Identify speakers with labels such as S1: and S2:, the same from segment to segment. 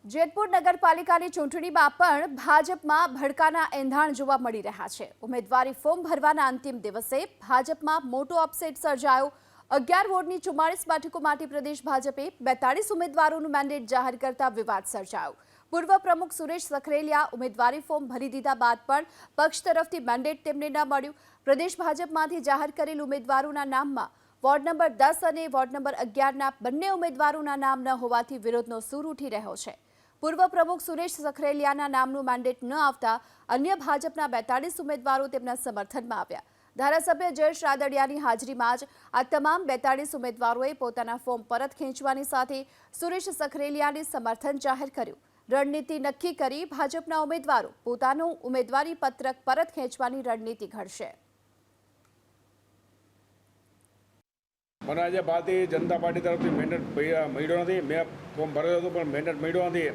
S1: જેતપુર નગરપાલિકાની ચૂંટણીમાં પણ ભાજપમાં ભડકાના એંધાણ જોવા મળી રહ્યા છે। ઉમેદવારી ફોર્મ ભરવાના અંતિમ દિવસે ભાજપમાં મોટો અપસેટ સર્જાયો। 11 વોર્ડની 44 બેઠકો માટે પ્રદેશ ભાજપે 42 ઉમેદવારોનું મેન્ડેટ જાહેર કરતા વિવાદ સર્જાયો। પૂર્વ પ્રમુખ સુરેશ સખરેલિયા ઉમેદવારી ફોર્મ ભરી દીધા બાદ પણ પક્ષ તરફથી મેન્ડેટ તેમને ન મળ્યું। પ્રદેશ ભાજપમાંથી જાહેર કરેલ ઉમેદવારોના નામમાં વોર્ડ નંબર 10 અને વોર્ડ નંબર 11ના બંને ઉમેદવારોના નામ ન હોવાથી વિરોધનો સૂર ઉઠી રહ્યો છે। પૂર્વ પ્રમુખ સુરેશ સખરેલિયાના નામનું મેન્ડેટ ન આવતા અન્ય ભાજપના 42 ઉમેદવારો તેમના સમર્થનમાં આવ્યા। ધારાસભ્ય જયેશ રાદડિયાની હાજરીમાં જ આ તમામ 42 ઉમેદવારોએ પોતાના ફોર્મ પરત ખેંચવાની સાથે સુરેશ સખરેલિયાને સમર્થન જાહેર કર્યું। રણનીતિ નક્કી કરી ભાજપના ઉમેદવારો પોતાનું ઉમેદવારી પત્રક પરત ખેંચવાની રણનીતિ ઘડશે।
S2: મને આજે ભારતીય જનતા પાર્ટી તરફથી મેન્ડેટ મળ્યો નથી। મેં ફોર્મ ભરેલું હતું પણ મેન્ડેટ મળ્યો નથી।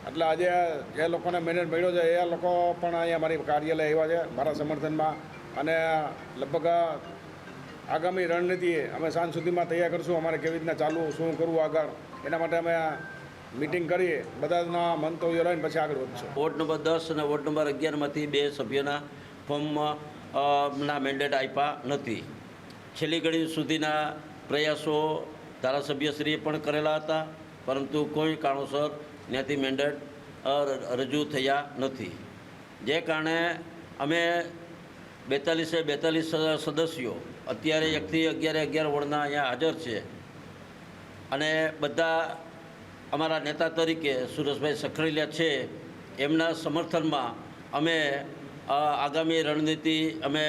S2: એટલે આજે જે લોકોને મેન્ડેટ મળ્યો છે એ લોકો પણ અહીંયા મારી કાર્યાલય આવ્યા છે મારા સમર્થનમાં। અને લગભગ આગામી રણનીતિ અમે સાંજ સુધીમાં તૈયાર કરશું। અમારે કેવી રીતના ચાલવું, શું કરવું આગળ, એના માટે અમે મીટિંગ કરી બધાના મંતવ્યો લઈને પછી આગળ વધશું।
S3: વોર્ડ નંબર 10 અને વોર્ડ નંબર 11માંથી 2 સભ્યોના ફોર્મના મેન્ડેટ આપ્યા નથી। છેલ્લી ઘડી સુધીના પ્રયાસો ધારાસભ્યશ્રીએ પણ કરેલા હતા, પરંતુ કોઈ કારણોસર ત્યાંથી મેન્ડેટ રજૂ થયા નથી। જે કારણે અમે 42 સદસ્યો અત્યારે 1 થી 11 વોર્ડના અહીંયા હાજર છે અને બધા અમારા નેતા તરીકે સુરેશભાઈ સખરેલિયા છે એમના સમર્થનમાં અમે આગામી રણનીતિ અમે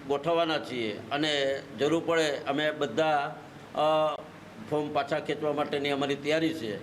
S3: ગોઠવવાના છીએ અને જરૂર પડે અમે બધા ફોર્મ પાછા ખેંચવા માટેની અમારી તૈયારી છે।